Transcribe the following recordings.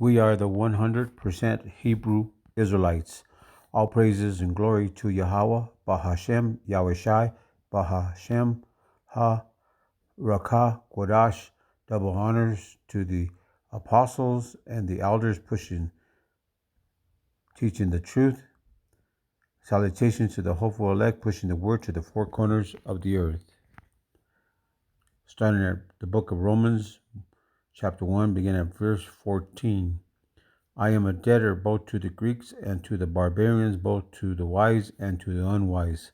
We are the 100% Hebrew Israelites. All praises and glory to Yahweh, Bahashem, Yahushai, Bahashem, Ha, Rakah, Quadash. Double honors to the apostles and the elders teaching the truth. Salutations to the hopeful elect pushing the word to the four corners of the earth. Starting at the book of Romans, chapter 1, beginning at verse 14. I am a debtor both to the Greeks and to the barbarians, both to the wise and to the unwise.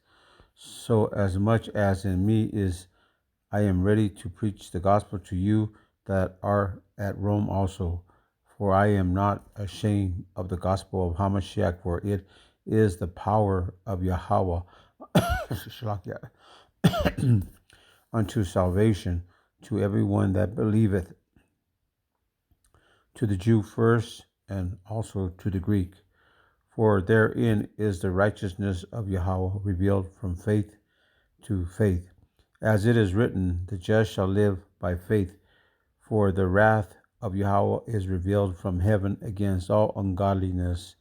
So as much as in me is, I am ready to preach the gospel to you that are at Rome also. For I am not ashamed of the gospel of Hamashiach, for it is the power of Yahweh unto salvation to everyone that believeth, to the Jew first, and also to the Greek. For therein is the righteousness of Yahweh revealed from faith to faith. As it is written, the just shall live by faith. For the wrath of Yahweh is revealed from heaven against all ungodliness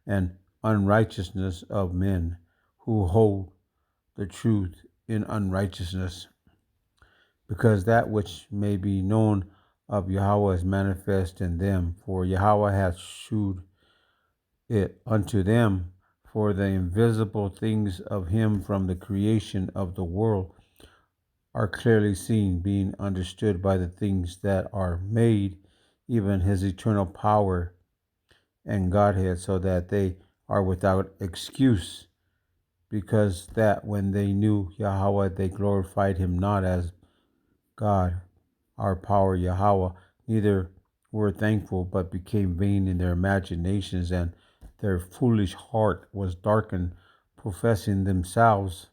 and unrighteousness of men who hold the truth in unrighteousness. Because that which may be known of Yahweh is manifest in them, for Yahweh hath shewed it unto them. For the invisible things of him from the creation of the world are clearly seen, being understood by the things that are made, even his eternal power and Godhead, so that they are without excuse. Because that when they knew Yahweh, they glorified him not as God, our power Yahweh, neither were thankful, but became vain in their imaginations, and their foolish heart was darkened. Professing themselves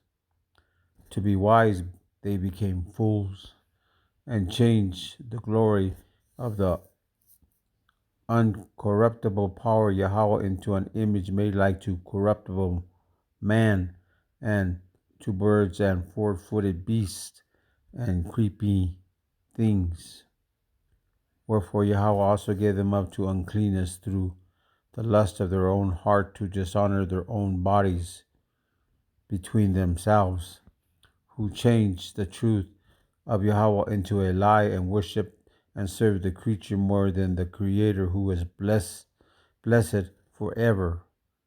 to be wise, they became fools, and changed the glory of the uncorruptible power Yahweh into an image made like to corruptible man, and to birds and four-footed beasts and creepy things. Wherefore Yahweh also gave them up to uncleanness through the lust of their own heart, to dishonor their own bodies between themselves, who changed the truth of Yahweh into a lie, and worship and serve the creature more than the Creator, who is blessed forever.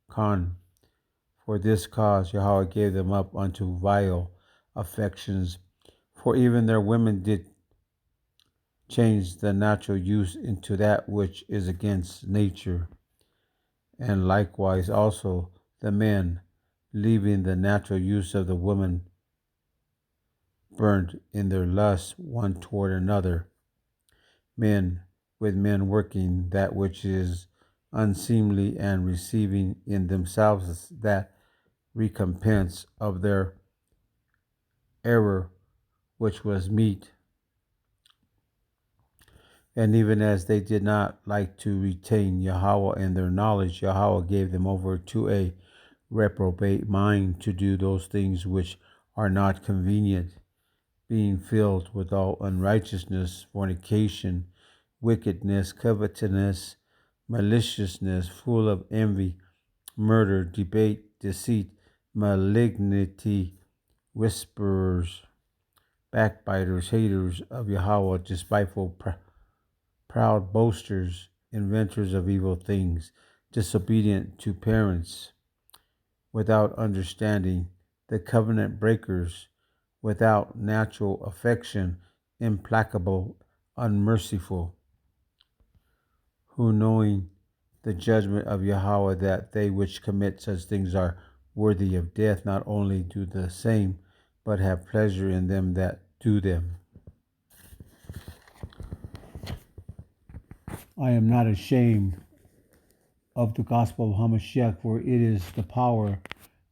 For this cause Yahweh gave them up unto vile affections, for even their women did change the natural use into that which is against nature. And likewise also the men, leaving the natural use of the woman, burned in their lust one toward another, men with men, working that which is unseemly, and receiving in themselves that recompense of their error which was meet. And even as they did not like to retain Yahweh in their knowledge, Yahweh gave them over to a reprobate mind, to do those things which are not convenient, being filled with all unrighteousness, fornication, wickedness, covetousness, maliciousness, full of envy, murder, debate, deceit, malignity, whisperers, backbiters, haters of Yahweh, despiteful, proud boasters, inventors of evil things, disobedient to parents, without understanding, the covenant breakers, without natural affection, implacable, unmerciful, who knowing the judgment of Yahweh, that they which commit such things are worthy of death, not only do the same, but have pleasure in them that do them. I am not ashamed of the gospel of Hamashiach, for it is the power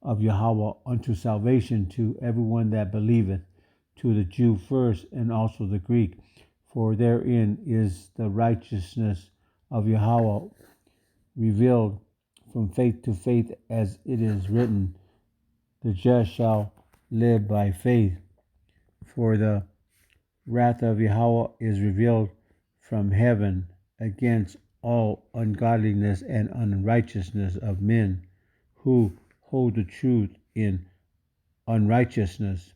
of Yahweh unto salvation to everyone that believeth, to the Jew first, and also the Greek. For therein is the righteousness of Yahweh revealed from faith to faith, as it is written, the just shall live by faith. For the wrath of Yahweh is revealed from heaven against all ungodliness and unrighteousness of men who hold the truth in unrighteousness,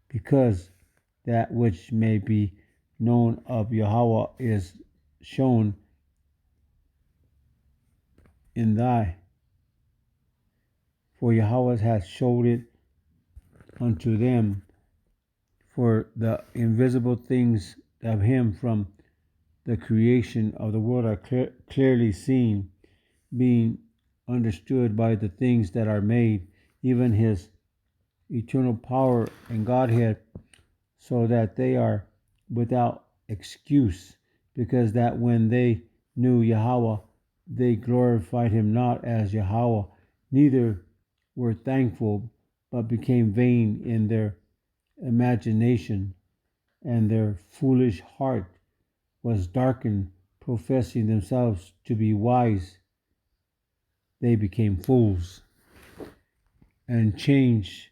because that which may be known of Yahweh is shown in thy. For Yahweh hath showed it unto them, for the invisible things of him from the creation of the world are clearly seen, being understood by the things that are made, even his eternal power and Godhead, so that they are without excuse, because that when they knew Yahweh, they glorified him not as Yahweh, neither were thankful, but became vain in their imagination, and their foolish heart was darkened. Professing themselves to be wise, they became fools, and changed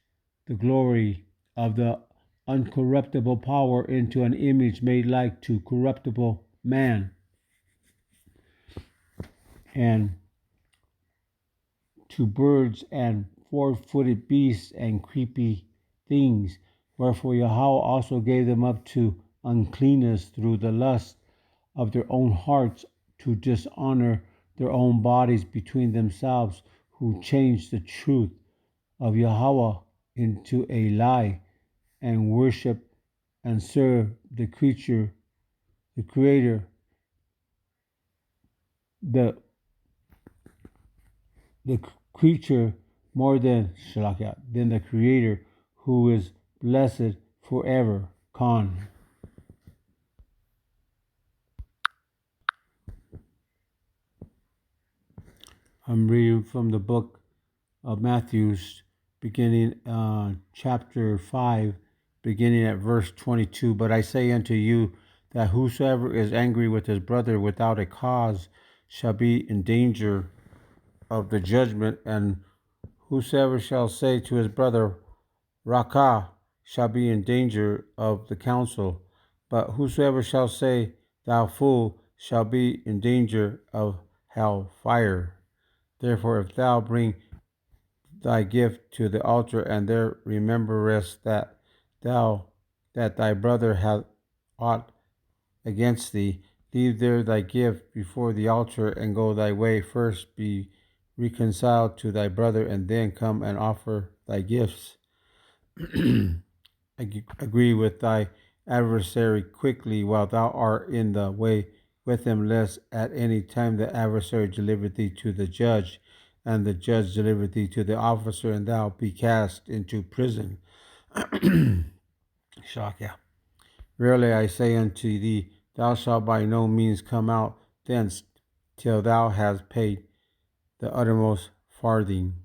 the glory of the uncorruptible power into an image made like to corruptible man, and to birds and four-footed beasts and creepy things. Wherefore Yahweh also gave them up to uncleanness through the lust of their own hearts, to dishonor their own bodies between themselves, who changed the truth of Yahweh into a lie, and worship and serve the creator, the the creature more than the creator, who is blessed forever. Khan. I'm reading from the book of Matthew, beginning chapter 5, beginning at verse 22. But I say unto you that whosoever is angry with his brother without a cause shall be in danger of the judgment, and whosoever shall say to his brother, Rakah, shall be in danger of the council. But whosoever shall say, Thou fool, shall be in danger of hell fire. Therefore, if thou bring thy gift to the altar, and there rememberest that thy brother hath aught against thee, leave there thy gift before the altar, and go thy way. First be reconciled to thy brother, and then come and offer thy gifts. Agree with thy adversary quickly while thou art in the way with him, lest at any time the adversary deliver thee to the judge, and the judge deliver thee to the officer, and thou be cast into prison. Shakya. Verily I say unto thee, thou shalt by no means come out thence till thou hast paid the uttermost farthing.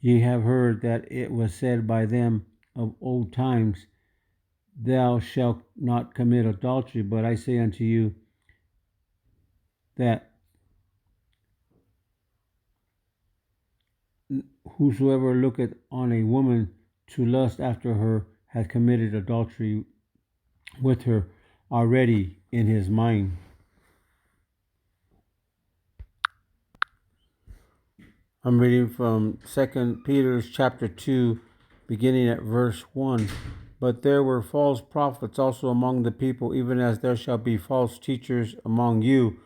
Ye have heard that it was said by them of old times, Thou shalt not commit adultery. But I say unto you that whosoever looketh on a woman to lust after her hath committed adultery with her already in his mind. I'm reading from 2 Peter chapter 2, beginning at verse 1. But there were false prophets also among the people, even as there shall be false teachers among you,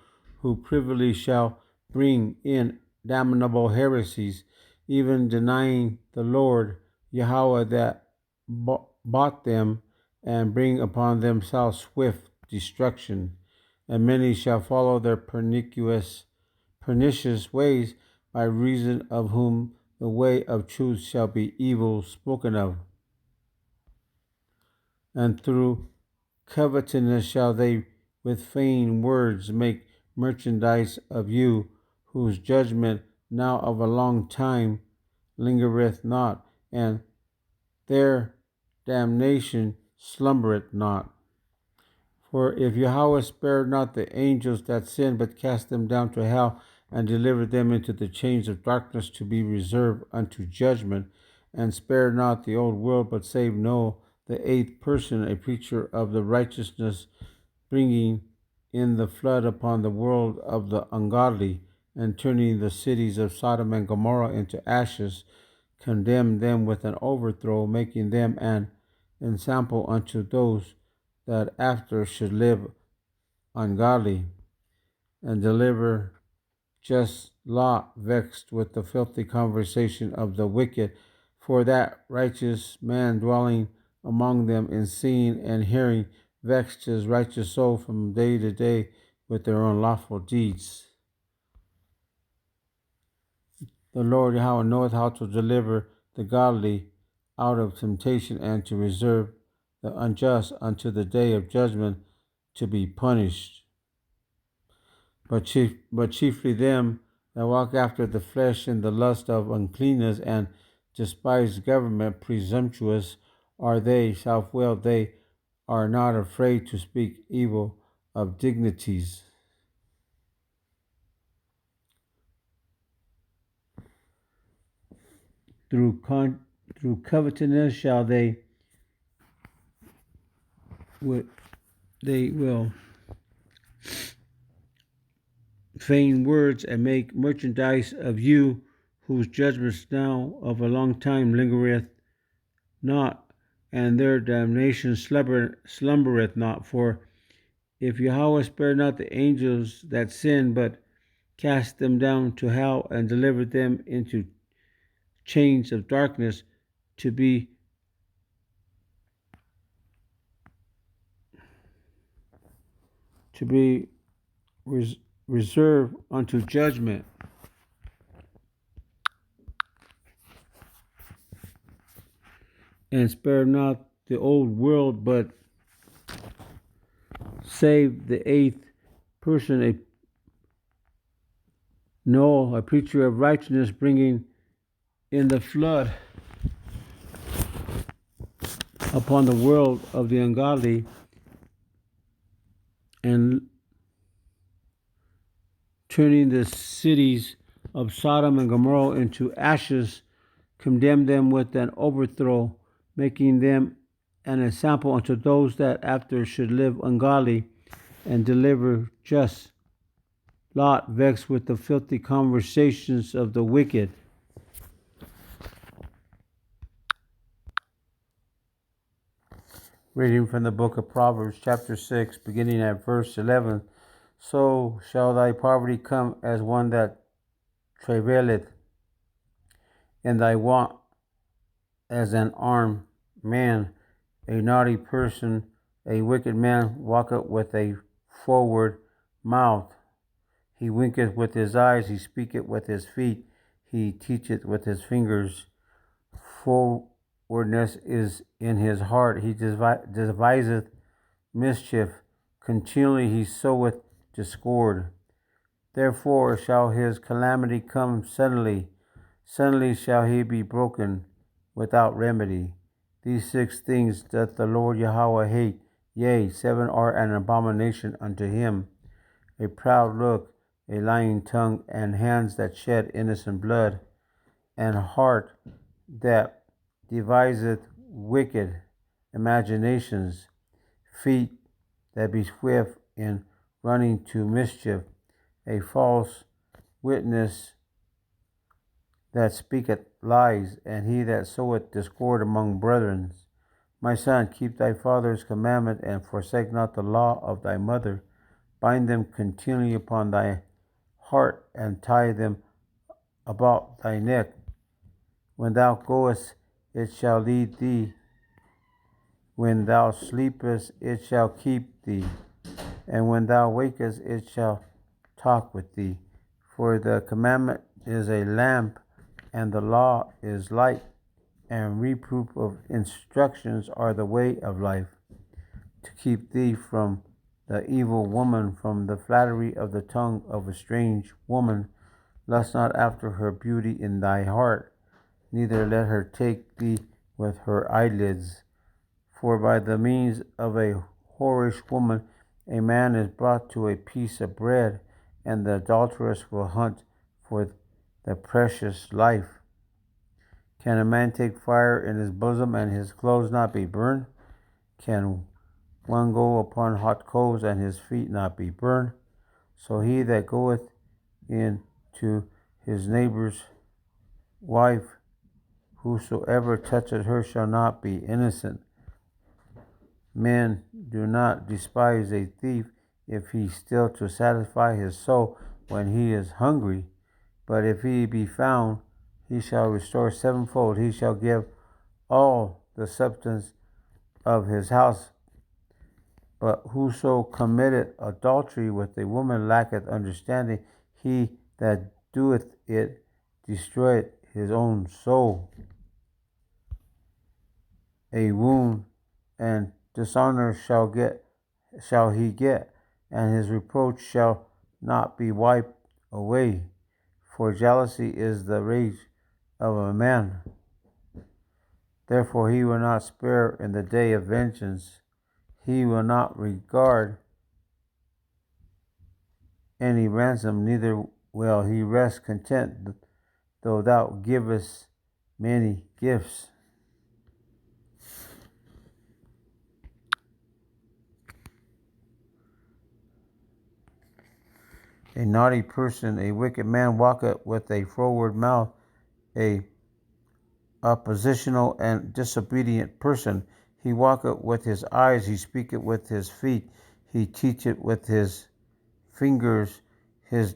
who privily shall bring in damnable heresies, even denying the Lord Yahweh that bought them, and bring upon themselves swift destruction. And many shall follow their pernicious ways, by reason of whom the way of truth shall be evil spoken of. And through covetousness shall they with vain words make merchandise of you, whose judgment now of a long time lingereth not, and their damnation slumbereth not. For if Yahweh spared not the angels that sinned, but cast them down to hell, and deliver them into the chains of darkness to be reserved unto judgment, and spare not the old world, but save Noah, the eighth person, a preacher of the righteousness, bringing in the flood upon the world of the ungodly, and turning the cities of Sodom and Gomorrah into ashes, condemned them with an overthrow, making them an ensample unto those that after should live ungodly, and deliver just Lot, vexed with the filthy conversation of the wicked, for that righteous man dwelling among them in seeing and hearing vexed his righteous soul from day to day with their unlawful deeds. The Lord Yahweh knoweth how to deliver the godly out of temptation, and to reserve the unjust unto the day of judgment to be punished. But chiefly them that walk after the flesh in the lust of uncleanness, and despise government, presumptuous are they, self-willed, they are not afraid to speak evil of dignities. Through covetousness shall they will feign words and make merchandise of you, whose judgments now of a long time lingereth not, and their damnation slumbereth not. For if Yahweh spare not the angels that sin, but cast them down to hell, and delivered them into chains of darkness to be reserved unto judgment, and spare not the old world, but save the eighth person, a Noah, a preacher of righteousness, bringing in the flood upon the world of the ungodly, and turning the cities of Sodom and Gomorrah into ashes, condemned them with an overthrow, making them an example unto those that after should live ungodly, and deliver just Lot, vexed with the filthy conversations of the wicked. Reading from the book of Proverbs, chapter 6, beginning at verse 11. So shall thy poverty come as one that travaileth, and thy want as an armed man. A naughty person, a wicked man, walketh with a forward mouth. He winketh with his eyes, he speaketh with his feet, he teacheth with his fingers. Forwardness is in his heart, he deviseth mischief, continually he soweth discord. Therefore shall his calamity come suddenly, suddenly shall he be broken without remedy. These 6 things doth the Lord Yahweh hate, yea, 7 are an abomination unto him: a proud look, a lying tongue, and hands that shed innocent blood, and heart that deviseth wicked imaginations, feet that be swift in running to mischief, a false witness that speaketh lies, and he that soweth discord among brethren. My son, keep thy father's commandment, and forsake not the law of thy mother. Bind them continually upon thy heart, and tie them about thy neck. When thou goest, it shall lead thee. When thou sleepest, it shall keep thee. And when thou wakest, it shall talk with thee. For the commandment is a lamp, and the law is light, and reproof of instructions are the way of life, to keep thee from the evil woman, from the flattery of the tongue of a strange woman. Lust not after her beauty in thy heart, neither let her take thee with her eyelids. For by the means of a whorish woman a man is brought to a piece of bread, and the adulteress will hunt for the precious life. Can a man take fire in his bosom and his clothes not be burned? Can one go upon hot coals and his feet not be burned? So he that goeth in to his neighbor's wife, whosoever toucheth her shall not be innocent. Men, do not despise a thief if he steal to satisfy his soul when he is hungry. But if he be found, he shall restore sevenfold. He shall give all the substance of his house. But whoso committeth adultery with a woman lacketh understanding. He that doeth it destroyeth his own soul. A wound and dishonor shall he get, and his reproach shall not be wiped away. For jealousy is the rage of a man. Therefore he will not spare in the day of vengeance. He will not regard any ransom, neither will he rest content, though thou givest many gifts. A naughty person, a wicked man, walketh with a froward mouth. A oppositional and disobedient person, he walketh with his eyes, he speaketh with his feet, he teacheth with his fingers. His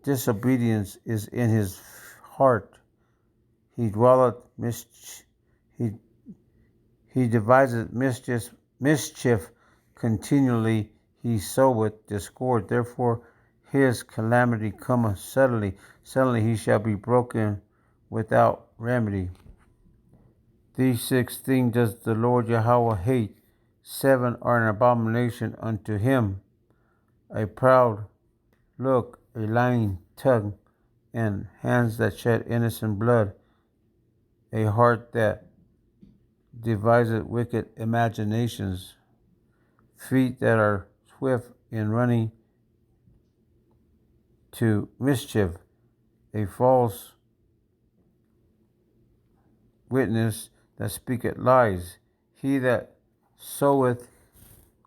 disobedience is in his heart. He dwelleth he deviseth mischief continually. He soweth discord. Therefore his calamity cometh suddenly. Suddenly he shall be broken without remedy. These 6 things does the Lord Yahweh hate. 7 are an abomination unto him: a proud look, a lying tongue, and hands that shed innocent blood, a heart that deviseth wicked imaginations, feet that are swift in running to mischief, a false witness that speaketh lies. He that soweth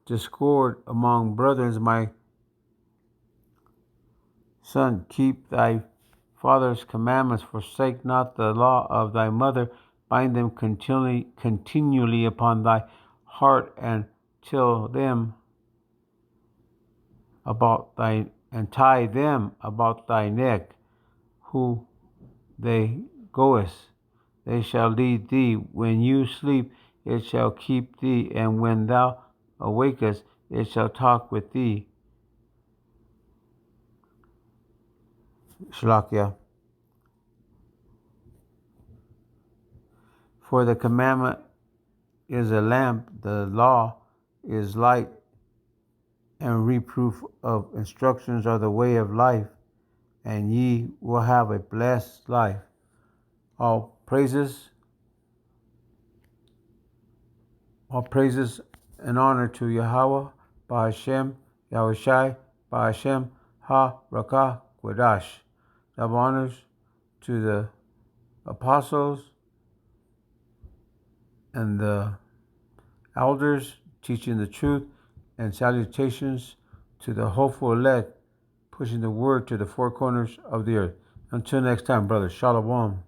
discord among brethren, my son, keep thy father's commandments, forsake not the law of thy mother, bind them continually upon thy heart, and till them about thy and tie them about thy neck. Who they goest, they shall lead thee. When you sleep, it shall keep thee, and when thou awakest, it shall talk with thee. Shalakia. For the commandment is a lamp, the law is light, and reproof of instructions are the way of life, and ye will have a blessed life. All praises and honor to Yahweh, Ba'ashem, Yahushai, Ba'ashem, Ha-Rakah, Quadash. Double honors to the apostles and the elders teaching the truth, and salutations to the hopeful elect pushing the word to the 4 corners of the earth. Until next time, brothers, Shalom.